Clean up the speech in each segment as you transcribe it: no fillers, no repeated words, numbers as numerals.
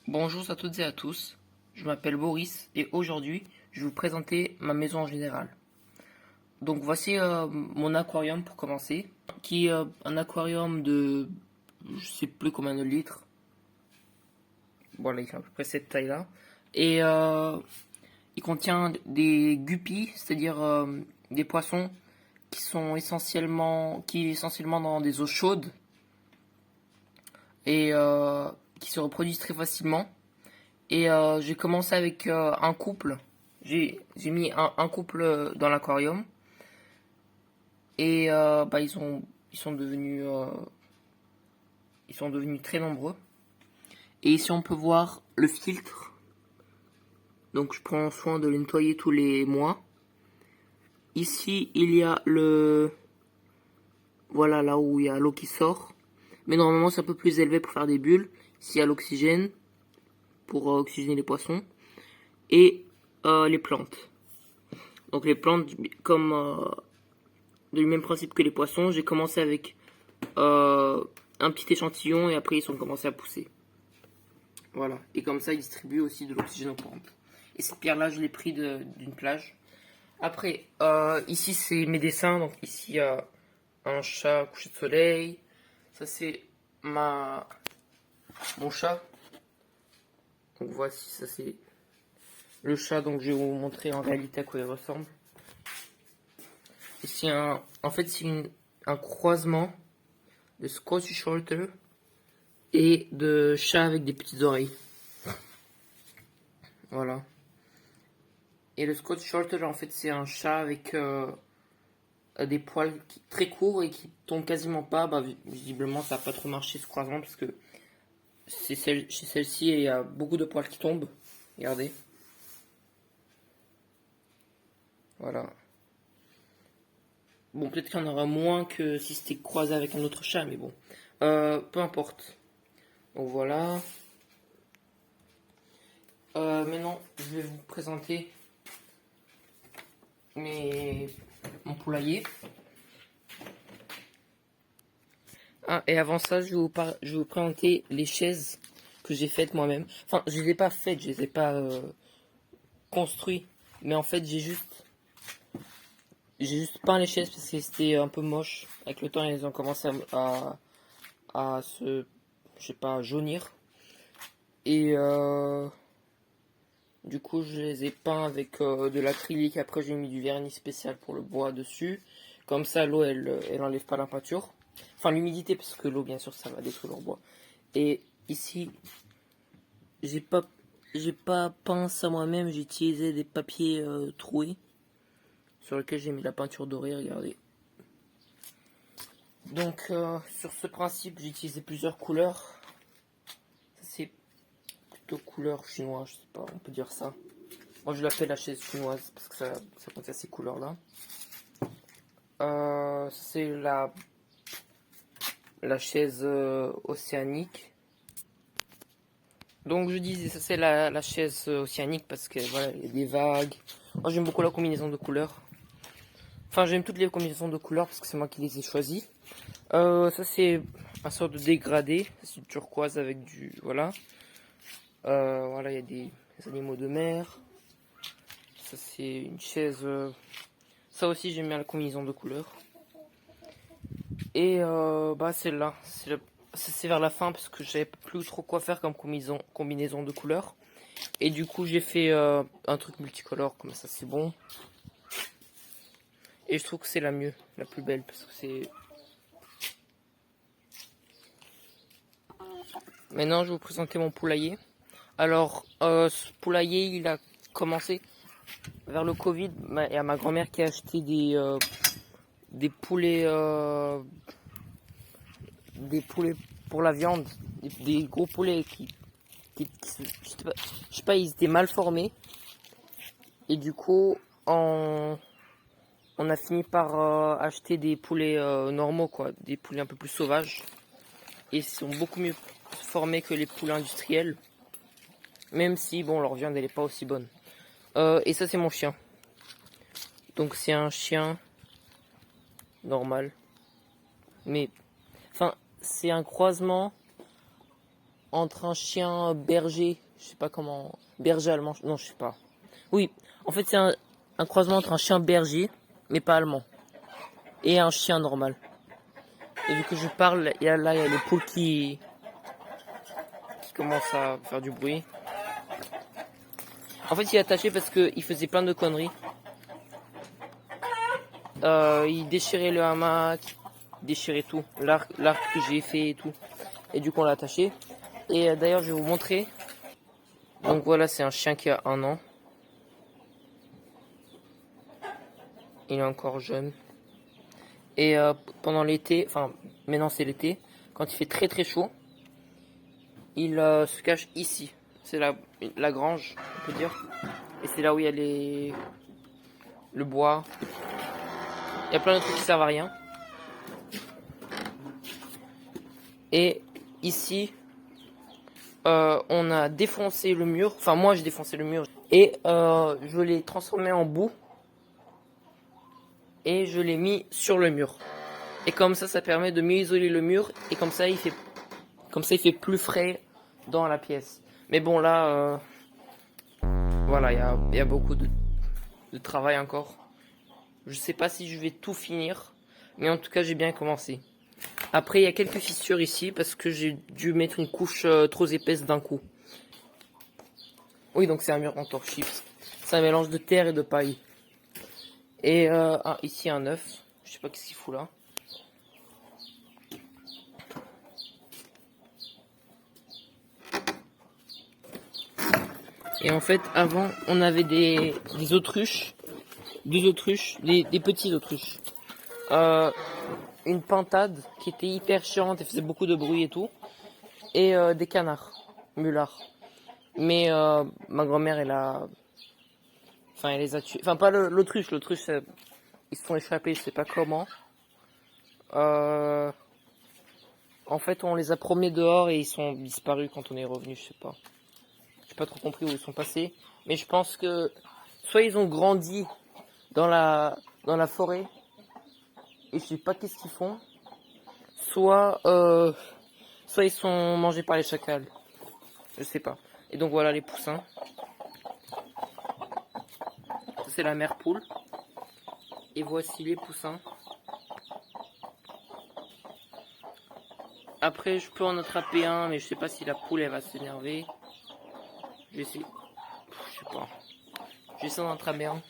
Bonjour à toutes et à tous, je m'appelle Boris et aujourd'hui je vais vous présenter ma maison en général. Donc voici mon aquarium pour commencer, qui est un aquarium de je sais plus combien de litres. Voilà, il fait à peu près cette taille-là. Et il contient des guppies, c'est-à-dire des poissons qui sont essentiellement dans des eaux chaudes et qui se reproduisent très facilement. Et j'ai commencé avec un couple. J'ai mis un couple dans l'aquarium. Et ils sont devenus très nombreux. Et ici on peut voir le filtre. Donc je prends soin de le nettoyer tous les mois. Ici il y a voilà, là où il y a l'eau qui sort. Mais normalement c'est un peu plus élevé pour faire des bulles. Ici il y a l'oxygène pour oxygéner les poissons. Et les plantes. Donc les plantes, comme du même principe que les poissons, j'ai commencé avec un petit échantillon et après ils ont commencé à pousser. Voilà. Et comme ça, ils distribuent aussi de l'oxygène aux plantes. Et cette pierre-là, je l'ai pris d'une plage. Après, ici, c'est mes dessins. Donc ici, il y a un chat couché de soleil. Ça, c'est mon chat. Donc voici, ça c'est le chat. Donc je vais vous montrer en réalité à quoi il ressemble. Ici, en fait, c'est un croisement de Scottish Shorter et de chat avec des petites oreilles. Voilà. Et le Scottish Shorter, en fait, c'est un chat avec des poils très courts et qui tombent quasiment pas. Bah, visiblement, ça n'a pas trop marché ce croisement parce que chez celle-ci, il y a beaucoup de poils qui tombent. Regardez. Voilà. Bon, peut-être qu'il y en aura moins que si c'était croisé avec un autre chat, mais bon. Peu importe. Donc voilà. Maintenant, je vais vous présenter mon poulailler. Ah, et avant ça, je vais vous présenter les chaises que j'ai faites moi-même. Enfin, je les ai pas faites, je les ai pas construites. Mais en fait, j'ai juste peint les chaises parce que c'était un peu moche. Avec le temps, elles ont commencé à se, je sais pas, jaunir. Et du coup, je les ai peints avec de l'acrylique. Après, j'ai mis du vernis spécial pour le bois dessus. Comme ça, l'eau, elle enlève pas la peinture. Enfin, l'humidité, parce que l'eau, bien sûr, ça va détruire leur bois. Et ici, j'ai pas, j'ai pas peint ça moi-même. J'ai utilisé des papiers troués sur lesquels j'ai mis la peinture dorée. Regardez. Donc, sur ce principe, j'ai utilisé plusieurs couleurs. Ça, c'est plutôt couleur chinoise, je sais pas, on peut dire ça. Moi, je l'appelle la chaise chinoise parce que ça contient ces couleurs-là. C'est la chaise océanique. Donc je disais, ça c'est la chaise océanique parce que voilà, il y a des vagues. Moi j'aime beaucoup la combinaison de couleurs. Enfin j'aime toutes les combinaisons de couleurs parce que c'est moi qui les ai choisies. Ça c'est un sort de dégradé, c'est du turquoise avec du voilà. Voilà, il y a des animaux de mer. Ça c'est une chaise. Ça aussi j'aime bien la combinaison de couleurs. Et bah celle-là, c'est vers la fin parce que j'avais plus trop quoi faire comme combinaison de couleurs. Et du coup j'ai fait un truc multicolore comme ça, c'est bon. Et je trouve que c'est la mieux, la plus belle parce que c'est... Maintenant je vais vous présenter mon poulailler. Alors ce poulailler il a commencé vers le Covid. Il y a ma grand-mère qui a acheté des poulets pour la viande, des gros poulets je sais pas, ils étaient mal formés. Et du coup, on a fini par acheter des poulets normaux, quoi, des poulets un peu plus sauvages. Et ils sont beaucoup mieux formés que les poulets industriels. Même si, bon, leur viande, elle est pas aussi bonne. Et ça, c'est mon chien. Donc, c'est un chien normal. Mais, enfin, c'est un croisement entre un chien berger, je sais pas comment, berger allemand, non je sais pas. Oui, en fait c'est un croisement entre un chien berger, mais pas allemand, et un chien normal. Et vu que je parle, il y a les poules qui commencent à faire du bruit. En fait il est attaché parce qu'il faisait plein de conneries. Il déchirait le hamac, il déchirait tout, l'arc que j'ai fait et tout. Et du coup on l'a attaché. Et d'ailleurs je vais vous montrer. Donc voilà, c'est un chien qui a 1 an. Il est encore jeune. Et pendant l'été, enfin maintenant c'est l'été, quand il fait très très chaud, il se cache ici. C'est la grange, on peut dire. Et c'est là où il y a le bois. Il y a plein de trucs qui servent à rien. Et ici, on a défoncé le mur. Enfin moi j'ai défoncé le mur. Et je l'ai transformé en boue. Et je l'ai mis sur le mur. Et comme ça permet de mieux isoler le mur. Et comme ça il fait plus frais dans la pièce. Mais bon là, voilà, il y a beaucoup de travail encore. Je sais pas si je vais tout finir. Mais en tout cas j'ai bien commencé. Après il y a quelques fissures ici. Parce que j'ai dû mettre une couche trop épaisse d'un coup. Oui donc c'est un mur en torchis. C'est un mélange de terre et de paille. Et ici un œuf. Je sais pas qu'est-ce qu'il fout là. Et en fait, avant, on avait des autruches. 2 autruches, des petites autruches. Une pintade qui était hyper chiante et faisait beaucoup de bruit et tout. Et des canards, mulards. Mais ma grand-mère, elle les a tués. Enfin, pas l'autruche, ils se sont échappés, je sais pas comment. En fait, on les a promenés dehors et ils sont disparus quand on est revenu, je sais pas. J'ai pas trop compris où ils sont passés. Mais je pense que soit ils ont grandi dans la forêt et je sais pas qu'est-ce qu'ils font. Soit ils sont mangés par les chacals. Je sais pas. Et donc voilà les poussins. Ça c'est la mère poule. Et voici les poussins. Après je peux en attraper un mais je sais pas si la poule elle va s'énerver. Je vais essayer. Je sais pas. Je vais essayer d'en attraper un.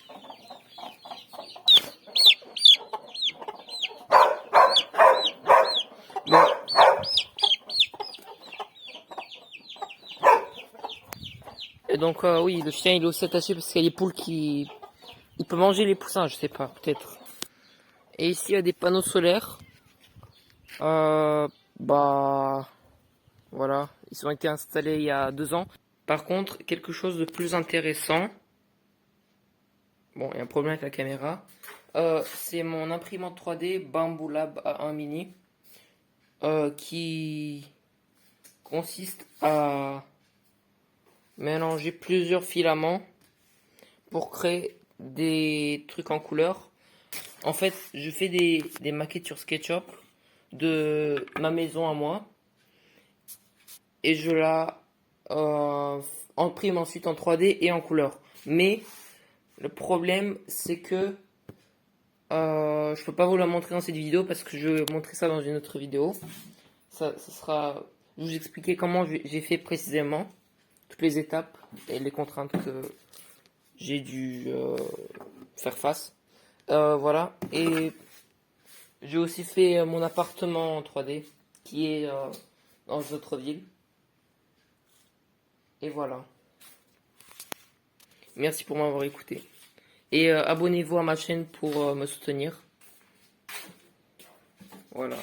Bon. Et donc oui, le chien il est aussi attaché parce qu'il y a les poules qui... Il peut manger les poussins, je sais pas, peut-être. Et ici il y a des panneaux solaires. Bah... Voilà, ils ont été installés il y a 2 ans. Par contre, quelque chose de plus intéressant... Bon, il y a un problème avec la caméra. C'est mon imprimante 3D Bamboo Lab A1 Mini. Qui consiste à mélanger plusieurs filaments pour créer des trucs en couleur. En fait, je fais des maquettes sur SketchUp de ma maison à moi et je la imprime ensuite en 3D et en couleur. Mais le problème, c'est que je peux pas vous la montrer dans cette vidéo parce que je vais montrer ça dans une autre vidéo. Ça sera... Je vais vous expliquer comment j'ai fait précisément, toutes les étapes et les contraintes que j'ai dû faire face. Voilà. Et j'ai aussi fait mon appartement en 3D qui est dans une autre ville. Et voilà. Merci pour m'avoir écouté. Et abonnez-vous à ma chaîne pour me soutenir. Voilà.